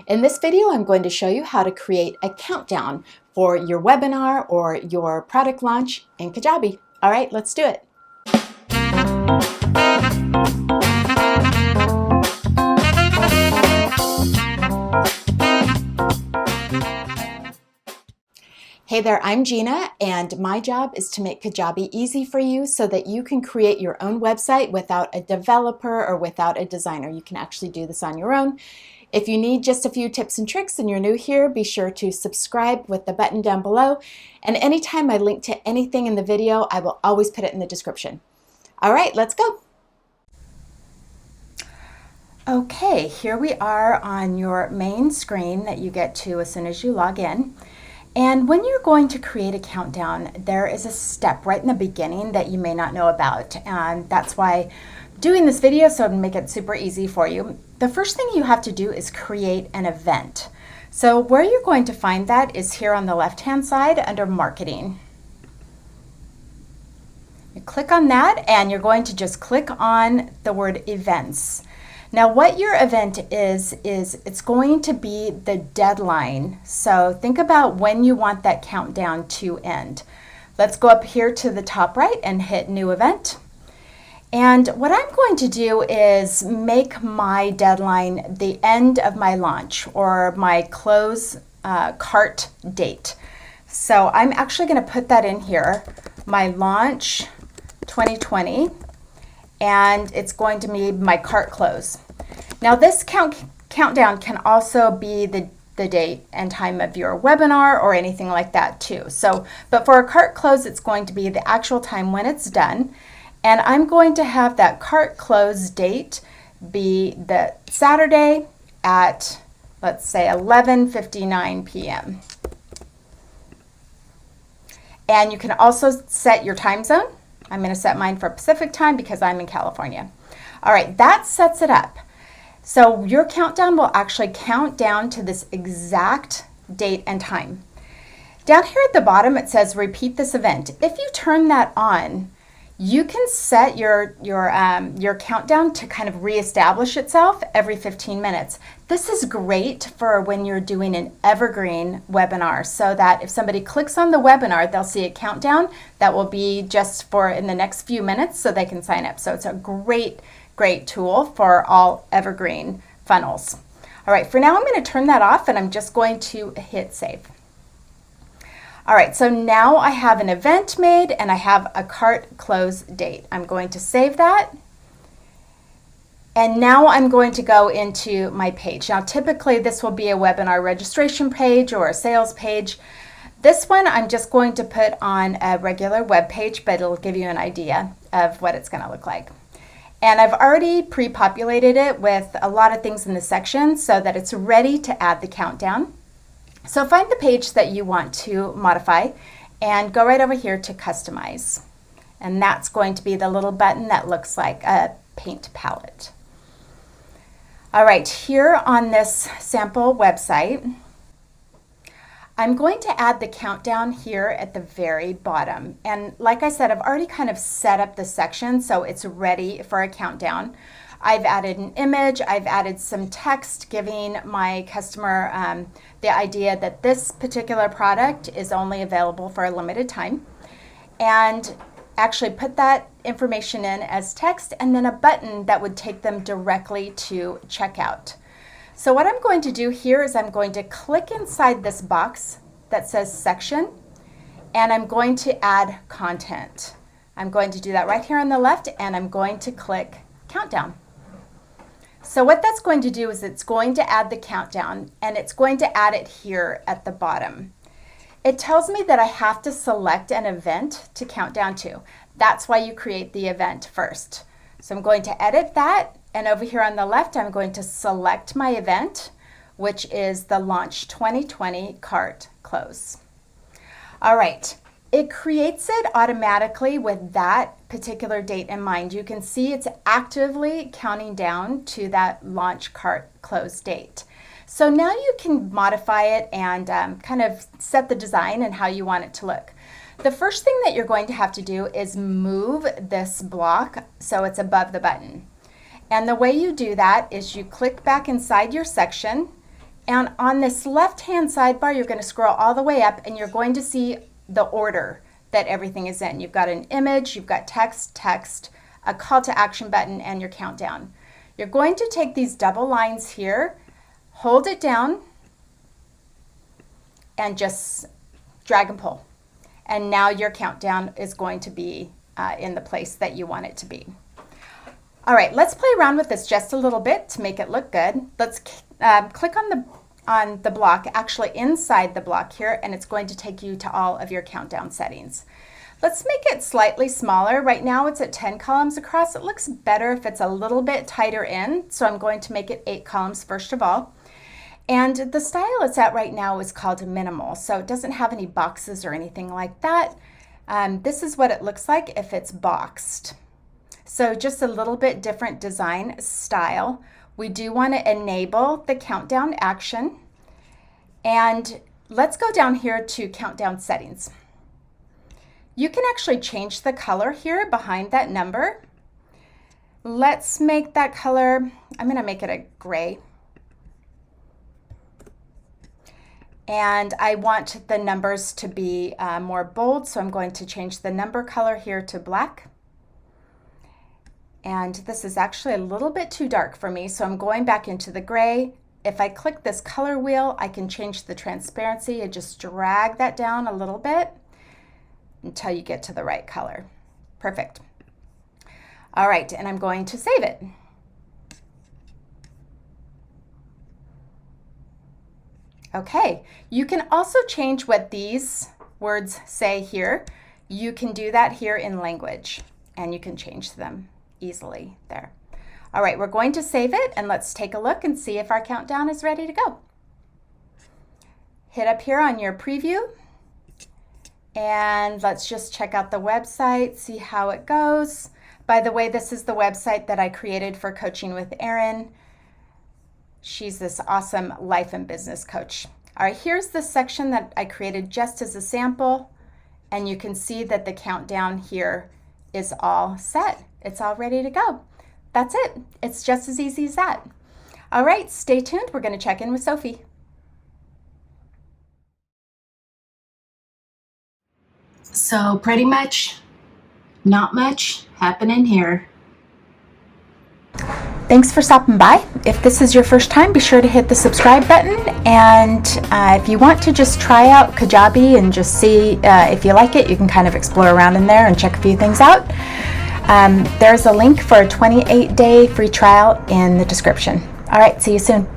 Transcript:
In this video, I'm going to show you how to create a countdown for your webinar or your product launch in Kajabi. All right, let's do it. Hey there, I'm Gina, and my job is to make Kajabi easy for you so that you can create your own website without a developer or without a designer. You can actually do this on your own. If you need just a few tips and tricks and you're new here, be sure to subscribe with the button down below. And anytime I link to anything in the video, I will always put it in the description. All right, let's go. Okay, here we are on your main screen that you get to as soon as you log in. And when you're going to create a countdown, there is a step right in the beginning that you may not know about. And that's why I'm doing this video, so to make it super easy for you. The first thing you have to do is create an event. So where you're going to find that is here on the left-hand side under Marketing. You click on that and you're going to just click on the word Events. Now what your event is it's going to be the deadline. So think about when you want that countdown to end. Let's go up here to the top right and hit New Event. And what I'm going to do is make my deadline the end of my launch or my close cart date. So I'm actually going to put that in here, my launch 2020. And it's going to be my cart close. Now this countdown can also be the date and time of your webinar or anything like that too. But for a cart close, it's going to be the actual time when it's done. And I'm going to have that cart close date be the Saturday at, let's say, 11:59 p.m. And you can also set your time zone. I'm going to set mine for Pacific time because I'm in California. All right, that sets it up. So your countdown will actually count down to this exact date and time. Down here at the bottom, it says repeat this event. If you turn that on, you can set your countdown to kind of reestablish itself every 15 minutes. This is great for when you're doing an evergreen webinar, so that if somebody clicks on the webinar, they'll see a countdown that will be just for in the next few minutes so they can sign up. So it's a great tool for all evergreen funnels. All right, for now I'm going to turn that off and I'm just going to hit save. All right, so now I have an event made and I have a cart close date. I'm going to save that. And now I'm going to go into my page. Now, typically this will be a webinar registration page or a sales page. This one I'm just going to put on a regular web page, but it'll give you an idea of what it's going to look like. And I've already pre-populated it with a lot of things in the section so that it's ready to add the countdown. So find the page that you want to modify and go right over here to customize. And that's going to be the little button that looks like a paint palette. All right, here on this sample website, I'm going to add the countdown here at the very bottom. And like I said, I've already kind of set up the section so it's ready for a countdown. I've added an image, I've added some text giving my customer the idea that this particular product is only available for a limited time. And actually put that information in as text and then a button that would take them directly to checkout. So what I'm going to do here is I'm going to click inside this box that says section and I'm going to add content. I'm going to do that right here on the left and I'm going to click countdown. So what that's going to do is it's going to add the countdown and it's going to add it here at the bottom. It tells me that I have to select an event to count down to. That's why you create the event first. So I'm going to edit that. And over here on the left, I'm going to select my event, which is the Launch 2020 Cart Close. All right, it creates it automatically with that particular date in mind. You can see it's actively counting down to that Launch Cart Close date. So now you can modify it and kind of set the design and how you want it to look. The first thing that you're going to have to do is move this block so it's above the button. And the way you do that is you click back inside your section And on this left-hand sidebar, you're going to scroll all the way up and you're going to see the order that everything is in. You've got an image, you've got text, a call to action button, and your countdown. You're going to take these double lines here, hold it down, and just drag and pull. And now your countdown is going to be in the place that you want it to be. All right, let's play around with this just a little bit to make it look good. Let's click on the block, actually inside the block here, and it's going to take you to all of your countdown settings. Let's make it slightly smaller. Right now it's at 10 columns across. It looks better if it's a little bit tighter in, so I'm going to make it 8 columns first of all. And the style it's at right now is called minimal, so it doesn't have any boxes or anything like that. This is what it looks like if it's boxed. So just a little bit different design style. We do want to enable the countdown action. And let's go down here to countdown settings. You can actually change the color here behind that number. Let's make that color, I'm going to make it a gray. And I want the numbers to be more bold, so I'm going to change the number color here to black. And this is actually a little bit too dark for me, so I'm going back into the gray. If I click this color wheel, I can change the transparency and just drag that down a little bit until you get to the right color. Perfect. All right, and I'm going to save it. Okay, you can also change what these words say here. You can do that here in language, and you can change them easily there. All right, we're going to save it, and let's take a look and see if our countdown is ready to go. Hit up here on your preview, and let's just check out the website, see how it goes. By the way, this is the website that I created for Coaching with Erin. She's this awesome life and business coach. All right, here's the section that I created just as a sample, and you can see that the countdown here is all set. It's all ready to go. That's it. It's just as easy as that. All right, stay tuned. We're going to check in with Sophie. So pretty much not much happening here. Thanks for stopping by. If this is your first time, be sure to hit the subscribe button. And if you want to just try out Kajabi and just see if you like it, you can kind of explore around in there and check a few things out. There's a link for a 28-day free trial in the description. All right, see you soon.